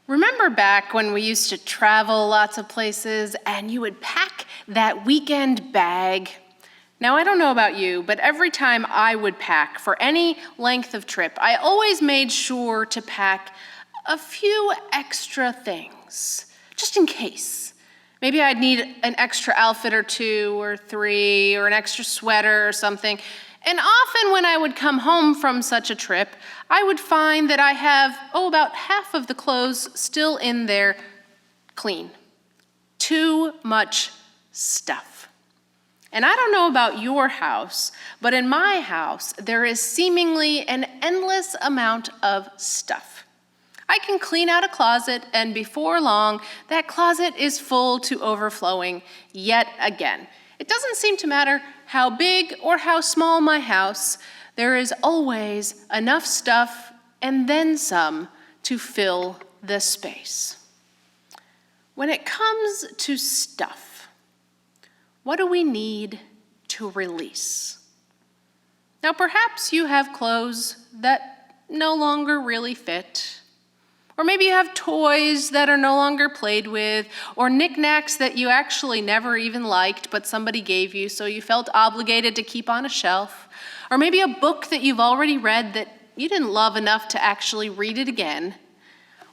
Remember back when we used to travel lots of places and you would pack that weekend bag? Now, I don't know about you, but every time I would pack for any length of trip, I always made sure to pack a few extra things, just in case. Maybe I'd need an extra outfit or two or three, or an extra sweater or something. And often when I would come home from such a trip, I would find that I have, about half of the clothes still in there clean. Too much stuff. And I don't know about your house, but in my house, there is seemingly an endless amount of stuff. I can clean out a closet, and before long, that closet is full to overflowing yet again. It doesn't seem to matter how big or how small my house, there is always enough stuff and then some to fill the space. When it comes to stuff, what do we need to release? Now, perhaps you have clothes that no longer really fit. Or maybe you have toys that are no longer played with, or knickknacks that you actually never even liked, but somebody gave you, so you felt obligated to keep on a shelf. Or maybe a book that you've already read that you didn't love enough to actually read it again.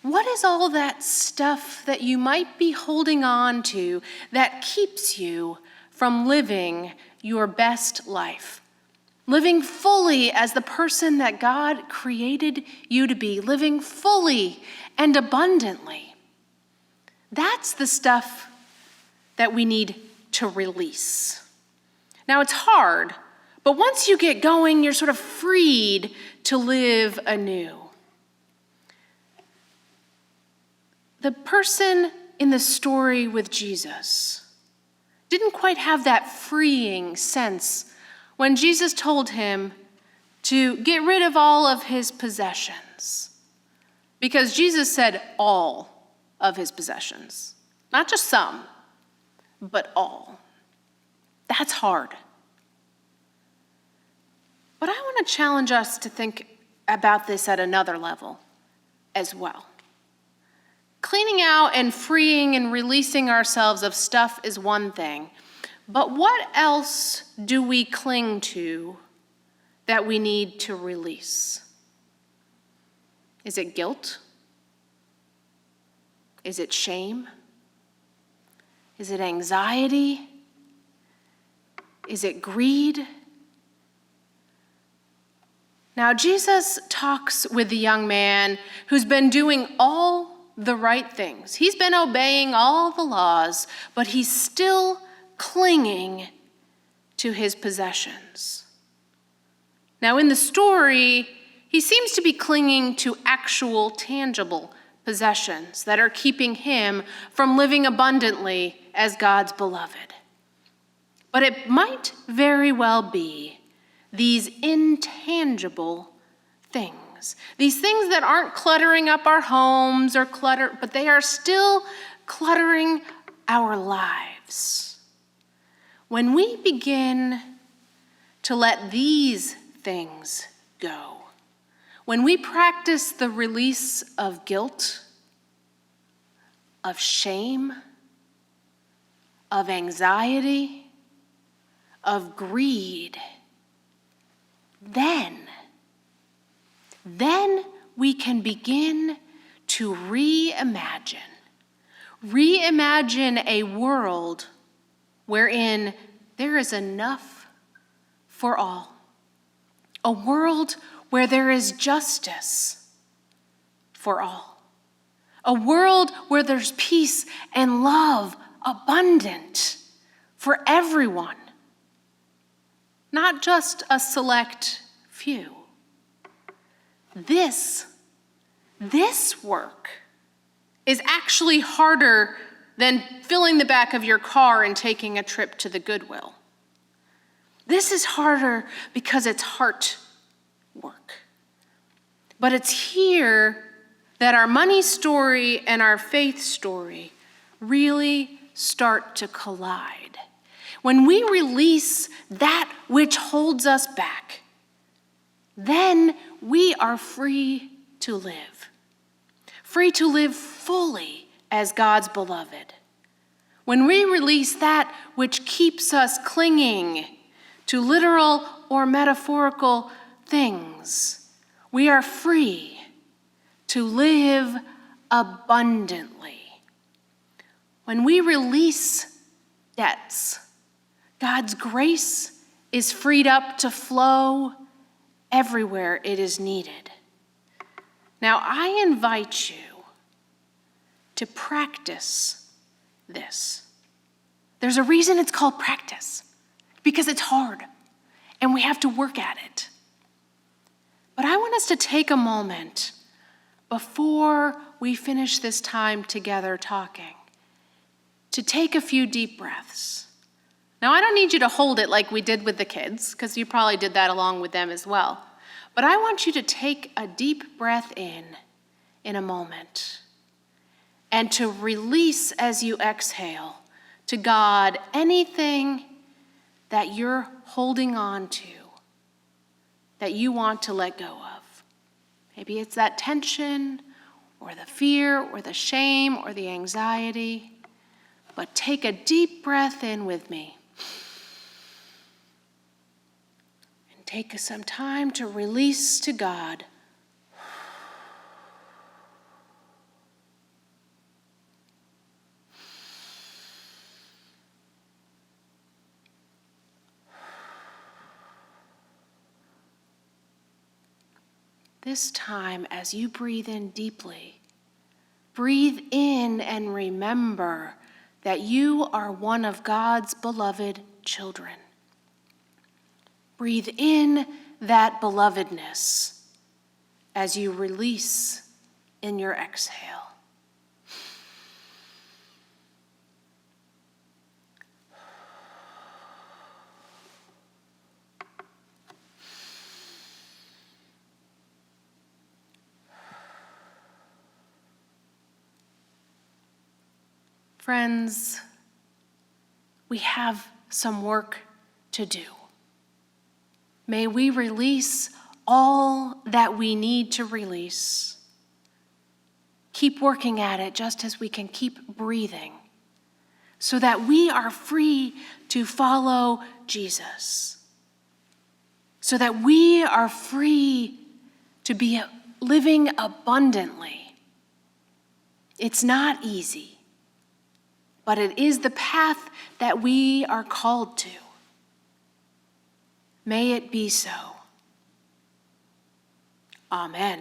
What is all that stuff that you might be holding on to that keeps you from living your best life? Living fully as the person that God created you to be, living fully and abundantly. That's the stuff that we need to release. Now, it's hard, but once you get going, you're sort of freed to live anew. The person in the story with Jesus didn't quite have that freeing sense when Jesus told him to get rid of all of his possessions. Because Jesus said all of his possessions. Not just some, but all. That's hard. But I want to challenge us to think about this at another level as well. Cleaning out and freeing and releasing ourselves of stuff is one thing. But what else do we cling to that we need to release? Is it guilt? Is it shame? Is it anxiety? Is it greed? Now, Jesus talks with the young man who's been doing all the right things. He's been obeying all the laws, but he's still clinging to his possessions. Now, in the story, he seems to be clinging to actual, tangible possessions that are keeping him from living abundantly as God's beloved. But it might very well be these intangible things, these things that aren't cluttering up our homes or but they are still cluttering our lives. When we begin to let these things go, when we practice the release of guilt, of shame, of anxiety, of greed, then we can begin to reimagine a world wherein there is enough for all. A world where there is justice for all. A world where there's peace and love abundant for everyone. Not just a select few. This work is actually harder than filling the back of your car and taking a trip to the Goodwill. This is harder because it's heart work. But it's here that our money story and our faith story really start to collide. When we release that which holds us back, then we are free to live. free to live fully as God's beloved. When we release that which keeps us clinging to literal or metaphorical things, we are free to live abundantly. When we release debts, God's grace is freed up to flow everywhere it is needed. Now, I invite you to practice this. There's a reason it's called practice, because it's hard, and we have to work at it. But I want us to take a moment before we finish this time together talking, to take a few deep breaths. Now, I don't need you to hold it like we did with the kids, because you probably did that along with them as well. But I want you to take a deep breath in a moment, and to release as you exhale to God anything that you're holding on to, that you want to let go of. Maybe it's that tension, or the fear, or the shame, or the anxiety. But take a deep breath in with me. And take some time to release to God. This time, as you breathe in deeply, breathe in and remember that you are one of God's beloved children. Breathe in that belovedness as you release in your exhale. Friends, we have some work to do. May we release all that we need to release. Keep working at it just as we can keep breathing, so that we are free to follow Jesus, so that we are free to be living abundantly. It's not easy, but it is the path that we are called to. May it be so. Amen.